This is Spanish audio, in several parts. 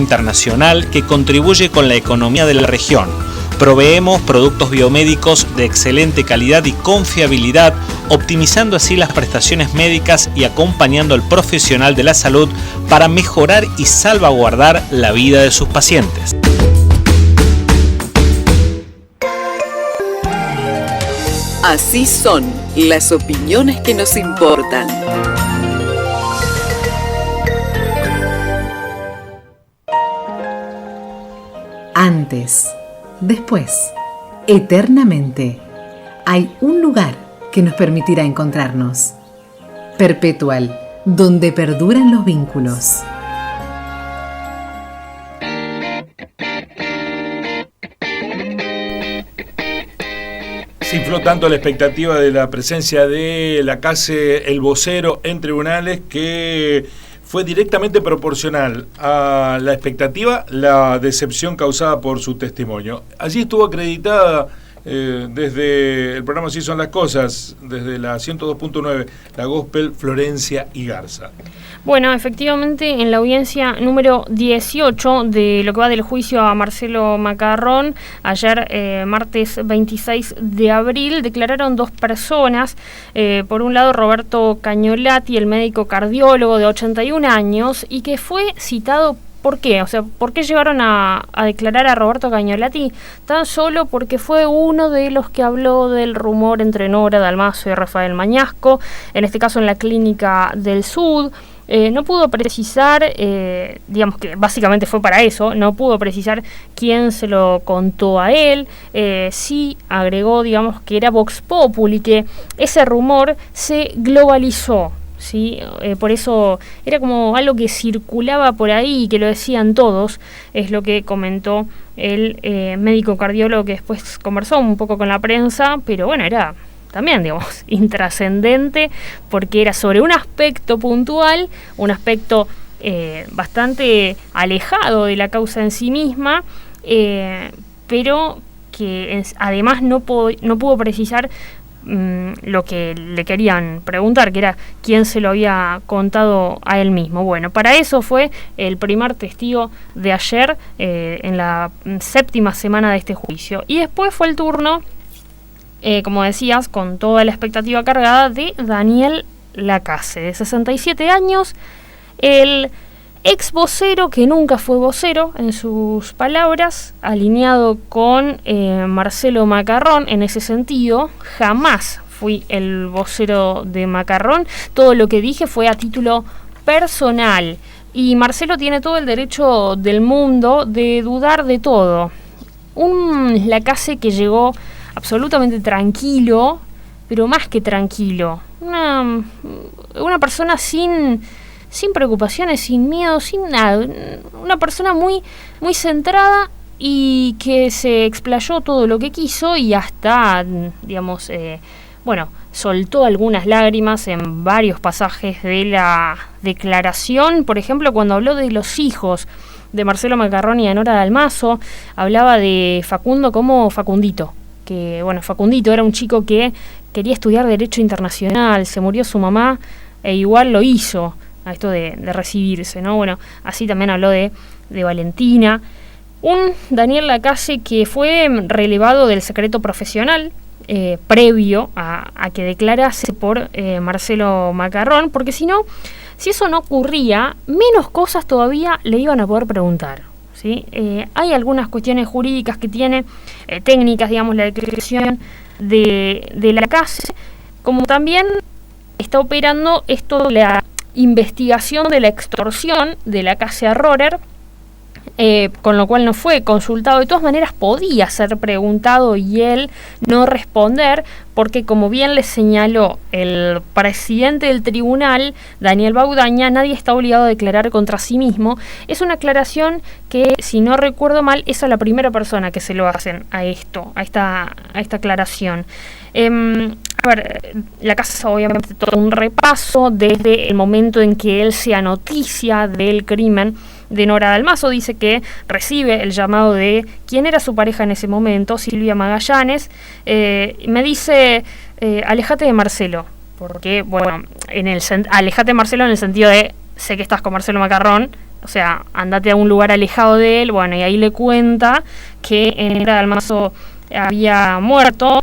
internacional que contribuye con la economía de la región. Proveemos productos biomédicos de excelente calidad y confiabilidad, optimizando así las prestaciones médicas y acompañando al profesional de la salud para mejorar y salvaguardar la vida de sus pacientes. Así son las opiniones que nos importan. Antes, después, eternamente, hay un lugar que nos permitirá encontrarnos. Perpetual, donde perduran los vínculos. Se infló tanto la expectativa de la presencia de Lacasse, el vocero, en tribunales que fue directamente proporcional a la expectativa la decepción causada por su testimonio. Allí estuvo acreditada desde el programa Así son las cosas, desde la 102.9, la Gospel Florencia y Garza. Bueno, efectivamente, en la audiencia número 18 de lo que va del juicio a Marcelo Macarrón, ayer martes 26 de abril, declararon dos personas. Por un lado, Roberto Cañolati, el médico cardiólogo de 81 años, y que fue citado. ¿Por qué? O sea, ¿por qué llegaron a declarar a Roberto Cañolati? Tan solo porque fue uno de los que habló del rumor entre Nora Dalmazo y Rafael Mañasco, en este caso en la Clínica del Sud. No pudo precisar, digamos que básicamente fue para eso, no pudo precisar quién se lo contó a él. Sí agregó, digamos, que era Vox Populi, que ese rumor se globalizó. ¿Sí? Por eso era como algo que circulaba por ahí y que lo decían todos, es lo que comentó el médico cardiólogo, que después conversó un poco con la prensa, pero bueno, era también, digamos, intrascendente, porque era sobre un aspecto puntual, un aspecto bastante alejado de la causa en sí misma, pero que además no pudo precisar lo que le querían preguntar, que era quién se lo había contado a él mismo. Bueno, para eso fue el primer testigo de ayer, en la séptima semana de este juicio. Y después fue el turno, como decías, con toda la expectativa cargada, de Daniel Lacasse, de 67 años, el ex vocero que nunca fue vocero, en sus palabras, alineado con Marcelo Macarrón en ese sentido. Jamás fui el vocero de Macarrón, todo lo que dije fue a título personal, y Marcelo tiene todo el derecho del mundo de dudar de todo. Un Lacasse que llegó absolutamente tranquilo, pero más que tranquilo, una persona sin preocupaciones, sin miedo, sin nada. Una persona muy, muy centrada y que se explayó todo lo que quiso y hasta, digamos, soltó algunas lágrimas en varios pasajes de la declaración. Por ejemplo, cuando habló de los hijos de Marcelo Macarrón y de Nora Dalmazo, hablaba de Facundo como Facundito. Que, bueno, Facundito era un chico que quería estudiar Derecho Internacional, se murió su mamá e igual lo hizo, a esto de recibirse, ¿no? Bueno, así también habló de Valentina. Un Daniel Lacasse que fue relevado del secreto profesional previo a que declarase por Marcelo Macarrón, porque si eso no ocurría, menos cosas todavía le iban a poder preguntar, ¿sí? Hay algunas cuestiones jurídicas que tiene, técnicas, digamos, la declaración de Lacasse, como también está operando esto de la investigación de la extorsión de Lacasse a Rorer, con lo cual no fue consultado. De todas maneras podía ser preguntado y él no responder, porque como bien le señaló el presidente del tribunal, Daniel Baudaña, nadie está obligado a declarar contra sí mismo. Es una aclaración que, si no recuerdo mal, es a la primera persona que se lo hacen a esta aclaración. A ver, Lacasse obviamente todo un repaso desde el momento en que él sea noticia del crimen de Nora Dalmazo. Dice que recibe el llamado de quien era su pareja en ese momento, Silvia Magallanes. Me dice, alejate de Marcelo, porque, bueno, alejate de Marcelo en el sentido de, sé que estás con Marcelo Macarrón, o sea, andate a un lugar alejado de él. Bueno, y ahí le cuenta que en Nora Dalmazo había muerto.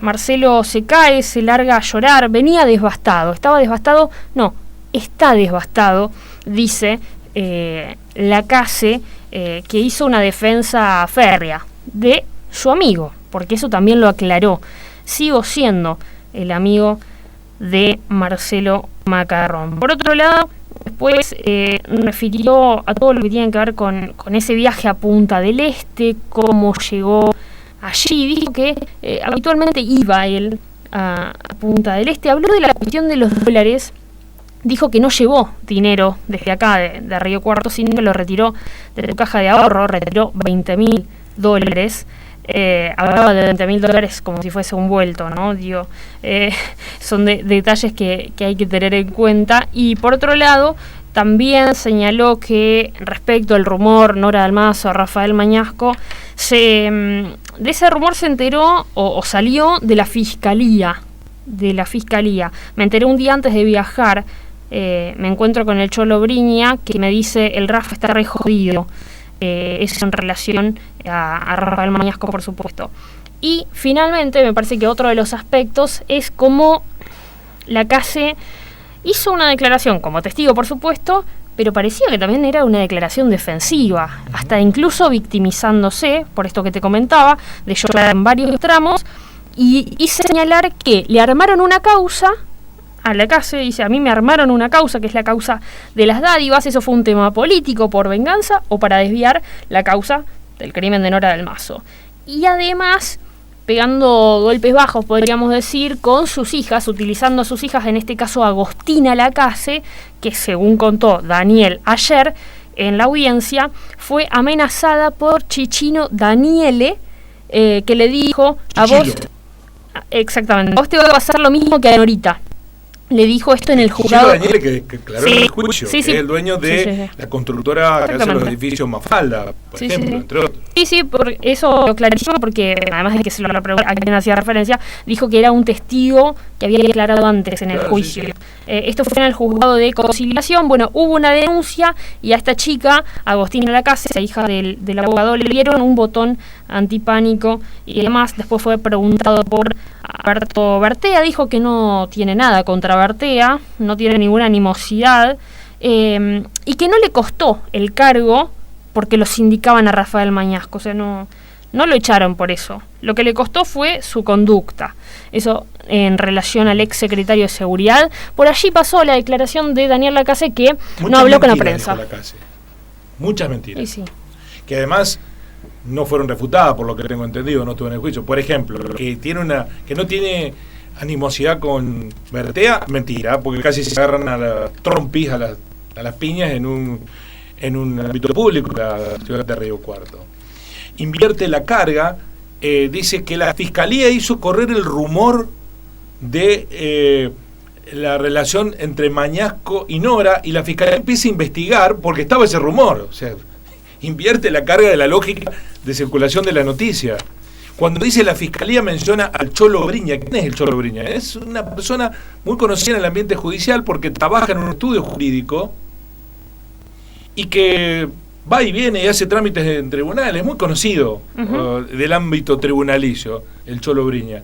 Marcelo se cae, se larga a llorar, venía devastado, estaba devastado, no, está devastado, dice Lacasse, que hizo una defensa férrea de su amigo, porque eso también lo aclaró. Sigo siendo el amigo de Marcelo Macarrón. Por otro lado, después refirió a todo lo que tiene que ver con ese viaje a Punta del Este, cómo llegó allí. Dijo que habitualmente iba él a Punta del Este. Habló de la cuestión de los dólares. Dijo que no llevó dinero desde acá, de Río Cuarto, sino que lo retiró de su caja de ahorro, retiró $20.000. Hablaba de $20.000 como si fuese un vuelto, ¿no? Digo, son detalles que hay que tener en cuenta. Y por otro lado, también señaló que respecto al rumor Nora Dalmazo, Rafael Mañasco, de ese rumor se enteró o salió de la fiscalía. Me enteré un día antes de viajar. Me encuentro con el Cholo Briña, que me dice: el Rafa está re jodido. Eso en relación a Rafael Mañasco, por supuesto. Y finalmente me parece que otro de los aspectos es cómo Lacasse hizo una declaración como testigo, por supuesto, pero parecía que también era una declaración defensiva, hasta incluso victimizándose, por esto que te comentaba, de llorar en varios tramos, y señalar que le armaron una causa a Lacasse. Dice: a mí me armaron una causa, que es la causa de las dádivas. Eso fue un tema político por venganza o para desviar la causa del crimen de Nora Dalmazo. Y además, pegando golpes bajos, podríamos decir, con sus hijas, utilizando a sus hijas, en este caso Agostina Lacasse, que según contó Daniel ayer en la audiencia, fue amenazada por Chichino Daniele, que le dijo: a vos, exactamente, a vos te va a pasar lo mismo que a Norita. Le dijo esto en el juzgado. Daniel, que aclaró en el juicio, que es el dueño de la constructora que hace los edificios Mafalda, por ejemplo, entre otros. Sí, por eso clarísimo, porque además de que se lo preguntó a quien hacía referencia, dijo que era un testigo que había declarado antes en el juicio. Sí. Esto fue en el juzgado de conciliación. Bueno, hubo una denuncia y a esta chica, Agostina Lacasse, la hija del abogado, le dieron un botón antipánico y demás. Después fue preguntado por Alberto Bertea, dijo que no tiene nada contra Bertea, no tiene ninguna animosidad, y que no le costó el cargo porque lo sindicaban a Rafael Mañasco. O sea, no lo echaron por eso. Lo que le costó fue su conducta. Eso en relación al ex secretario de Seguridad. Por allí pasó la declaración de Daniel Lacasse, que no habló con la prensa. Muchas mentiras. Y sí. Que además no fueron refutadas, por lo que tengo entendido, no estuvo en el juicio. Por ejemplo, que no tiene animosidad con Bertea, mentira, porque casi se agarran a las trompis, a las piñas en un ámbito público, la ciudad de Río Cuarto. Invierte la carga, dice que la fiscalía hizo correr el rumor de la relación entre Mañasco y Nora, y la fiscalía empieza a investigar porque estaba ese rumor. O sea, invierte la carga de la lógica de circulación de la noticia. Cuando dice la fiscalía, menciona al Cholo Briña. ¿Quién es el Cholo Briña? Es una persona muy conocida en el ambiente judicial porque trabaja en un estudio jurídico y que va y viene y hace trámites en tribunales. Es muy conocido del ámbito tribunalicio, el Cholo Briña.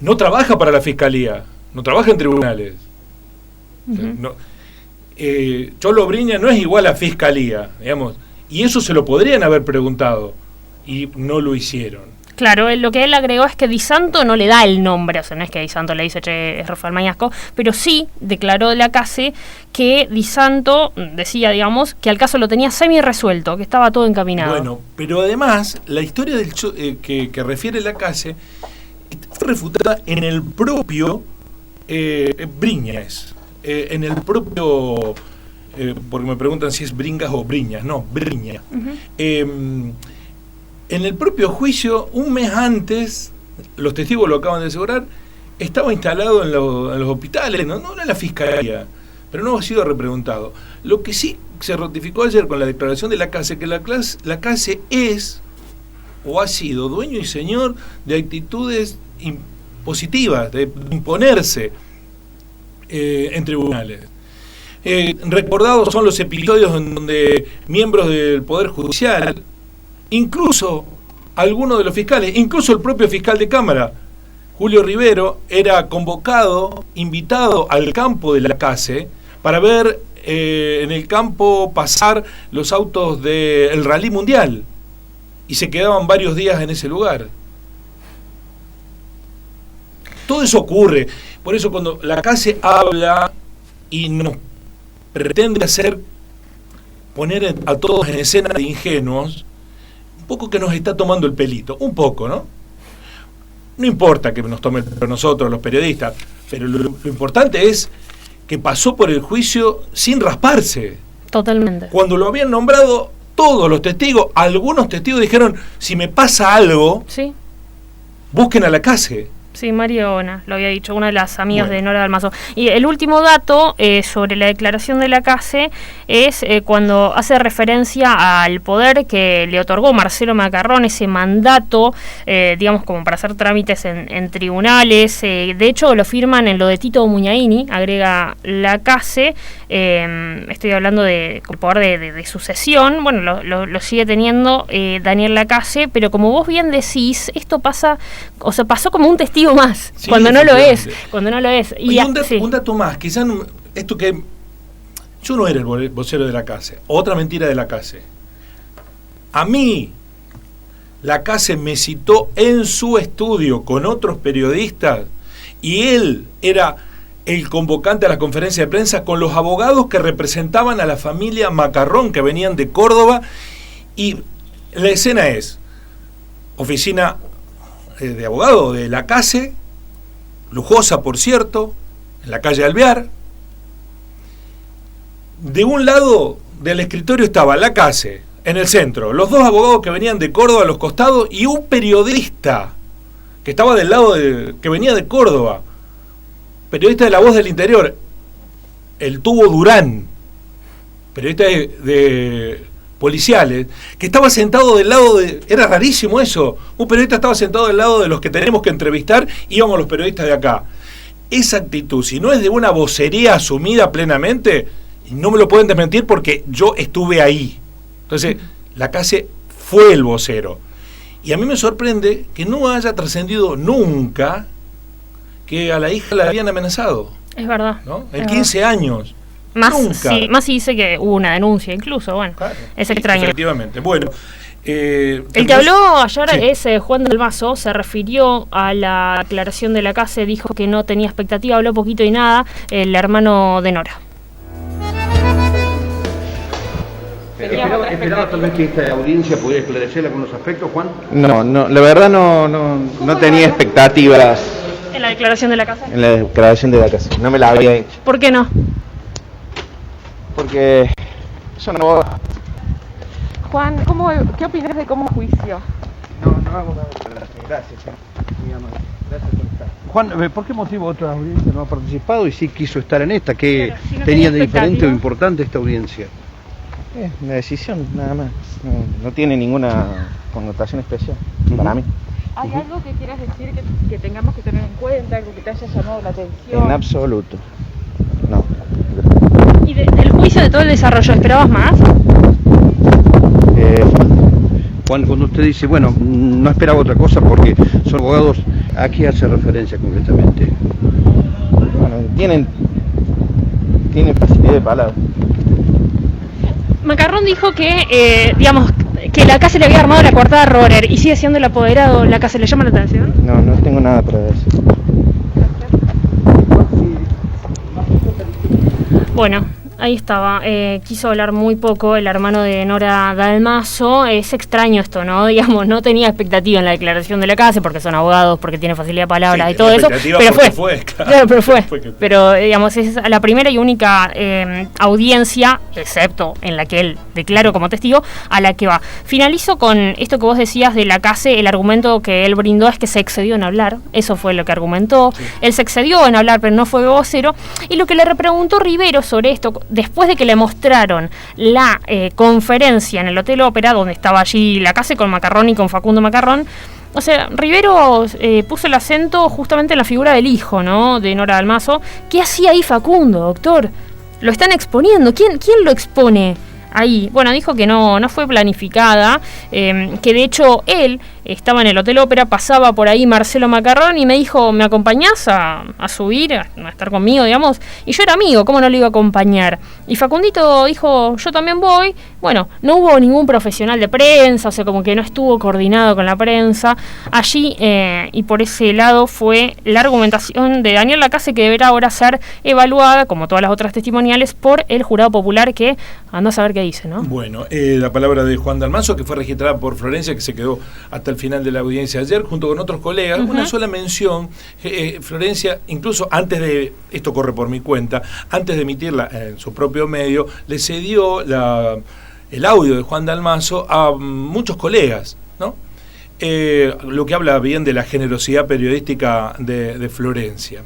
No trabaja para la fiscalía, no trabaja en tribunales. O sea, Cholo Briña no es igual a fiscalía, digamos, y eso se lo podrían haber preguntado y no lo hicieron. Claro, lo que él agregó es que Di Santo no le da el nombre, o sea, no es que Di Santo le dice: che, es Rafael Mañasco, pero sí declaró Lacasse que Di Santo decía, digamos, que al caso lo tenía semi-resuelto, que estaba todo encaminado. Bueno, pero además, la historia del que refiere Lacasse fue refutada en el propio Briñas, en el propio, porque me preguntan si es Bringas o Briñas, no, Briña. En el propio juicio, un mes antes, los testigos lo acaban de asegurar, estaba instalado en los hospitales, no en la fiscalía, pero no ha sido repreguntado. Lo que sí se ratificó ayer con la declaración de Lacasse, que Lacasse es o ha sido dueño y señor de actitudes positivas, de imponerse en tribunales. Recordados son los episodios en donde miembros del Poder Judicial, incluso algunos de los fiscales, incluso el propio fiscal de Cámara, Julio Rivero, era convocado, invitado al campo de la CASE para ver en el campo pasar los autos del Rally Mundial, y se quedaban varios días en ese lugar. Todo eso ocurre. Por eso cuando la CASE habla y nos pretende poner a todos en escena de ingenuos, un poco que nos está tomando el pelito, un poco, ¿no? No importa que nos tome el pelo nosotros, los periodistas, pero lo importante es que pasó por el juicio sin rasparse. Totalmente. Cuando lo habían nombrado todos los testigos, algunos testigos dijeron, si me pasa algo, sí, busquen a la CASE. Sí, Mariona, lo había dicho, una de las amigas de Nora Dalmazo. Y el último dato sobre la declaración de la CASE es cuando hace referencia al poder que le otorgó Marcelo Macarrón, ese mandato, digamos, como para hacer trámites en tribunales. De hecho, lo firman en lo de Tito Muñaini, agrega la CASE. Estoy hablando del poder de sucesión. Bueno, lo sigue teniendo Daniel Lacase, pero como vos bien decís, esto pasa, o sea, pasó como un testigo más, sí, cuando no lo es. Y un dato más, quizás esto que yo no era el vocero de la CASE, otra mentira de la CASE. A mí, la CASE me citó en su estudio con otros periodistas y él era el convocante a la conferencia de prensa con los abogados que representaban a la familia Macarrón, que venían de Córdoba, y la escena es oficina de abogado de la CASE, lujosa por cierto, en la calle Alvear. De un lado del escritorio estaba la CASE, en el centro, los dos abogados que venían de Córdoba a los costados y un periodista que estaba del lado que venía de Córdoba, periodista de La Voz del Interior, el Tubo Durán, periodista de policiales, que estaba sentado del lado de... Era rarísimo eso. Un periodista estaba sentado del lado de los que tenemos que entrevistar, íbamos los periodistas de acá. Esa actitud, si no es de una vocería asumida plenamente, no me lo pueden desmentir porque yo estuve ahí. Entonces, la CASE fue el vocero. Y a mí me sorprende que no haya trascendido nunca que a la hija la habían amenazado. Es verdad. ¿No? En 15 años. Nunca. Sí, más si dice que hubo una denuncia incluso, bueno, claro, es extraño. Efectivamente. Bueno, el que habló ayer es Juan Dalmazo, se refirió a la aclaración de la CASE, dijo que no tenía expectativa, habló poquito y nada, el hermano de Nora. ¿Esperaba tal vez que esta audiencia pudiera esclarecer algunos aspectos, Juan? No, la verdad no tenía expectativas. ¿En la declaración de la CASE? En la declaración de la CASE, no me la había hecho. ¿Por qué no? Porque eso no... Juan, ¿qué opinas de cómo juicio? No hago nada. Gracias. Gracias por estar. Juan, ¿por qué motivo otra audiencia no ha participado y sí quiso estar en esta? ¿Qué tenía de diferente o importante esta audiencia? Es una decisión, nada más. No tiene ninguna connotación especial para mí. ¿Hay algo que quieras decir que tengamos que tener en cuenta, algo que te haya llamado la atención? En absoluto. No. ¿Y del juicio, de todo el desarrollo, esperabas más? Juan, cuando usted dice, bueno, no esperaba otra cosa porque son abogados, ¿a qué hace referencia concretamente? Bueno, tienen facilidad de palabra. Macarrón dijo que, que la CASE le había armado la coartada a Rohrer y sigue siendo el apoderado. ¿La CASE le llama la atención? No tengo nada para decir. Bueno, ahí estaba. Quiso hablar muy poco el hermano de Nora Dalmazo. Es extraño esto, ¿no? Digamos, no tenía expectativa en la declaración de la CASE porque son abogados, porque tiene facilidad de palabras, sí, y todo eso. Pero fue. Claro, pero fue. Pero, digamos, es la primera y única audiencia, excepto en la que él declaró como testigo, a la que va. Finalizo con esto que vos decías de la CASE. El argumento que él brindó es que se excedió en hablar. Eso fue lo que argumentó. Sí. Él se excedió en hablar, pero no fue vocero. Y lo que le repreguntó Rivero sobre esto, después de que le mostraron la conferencia en el Hotel Ópera, donde estaba allí la CASE con Macarrón y con Facundo Macarrón, o sea, Rivero puso el acento justamente en la figura del hijo, ¿no?, de Nora Dalmazo. ¿Qué hacía ahí Facundo, doctor? lo están exponiendo. ¿Quién lo expone ahí? Bueno, dijo que no fue planificada, que de hecho él estaba en el Hotel Ópera, pasaba por ahí Marcelo Macarrón y me dijo, ¿me acompañás a subir, a estar conmigo, digamos? Y yo era amigo, ¿cómo no lo iba a acompañar? Y Facundito dijo, yo también voy. Bueno, no hubo ningún profesional de prensa, o sea, como que no estuvo coordinado con la prensa allí, y por ese lado fue la argumentación de Daniel Lacase, que deberá ahora ser evaluada, como todas las otras testimoniales, por el jurado popular, que anda a saber qué dice, ¿no? Bueno, la palabra de Juan Dalmazo, que fue registrada por Florencia, que se quedó hasta el final de la audiencia ayer, junto con otros colegas. Una sola mención, Florencia, incluso antes de, esto corre por mi cuenta, antes de emitirla en su propio medio, le cedió el audio de Juan Dalmazo a muchos colegas, ¿no? Lo que habla bien de la generosidad periodística de Florencia.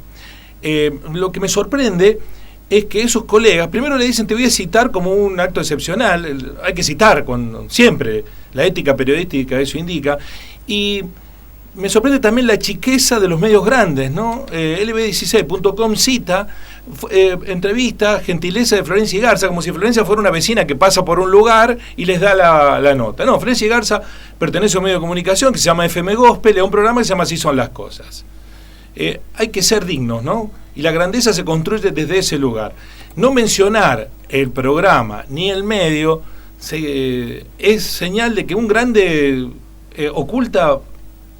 Lo que me sorprende es que esos colegas primero le dicen, te voy a citar como un acto excepcional, hay que citar siempre, la ética periodística eso indica, y me sorprende también la chiqueza de los medios grandes, ¿no? lb16.com cita entrevista, gentileza de Florencia Igarza, como si Florencia fuera una vecina que pasa por un lugar y les da la nota. No, Florencia Igarza pertenece a un medio de comunicación que se llama FM Gospel, a un programa que se llama Así son las cosas. Hay que ser dignos, ¿no? Y la grandeza se construye desde ese lugar. No mencionar el programa ni el medio es señal de que un grande oculta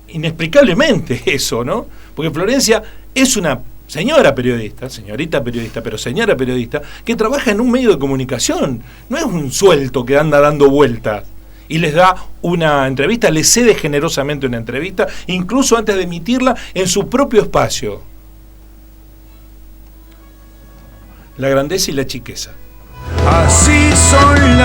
inexplicablemente eso, ¿no? Porque Florencia es una señorita periodista, pero señora periodista, que trabaja en un medio de comunicación. No es un suelto que anda dando vueltas y les da una entrevista, les cede generosamente una entrevista, incluso antes de emitirla en su propio espacio. La grandeza y la chiqueza. Así son las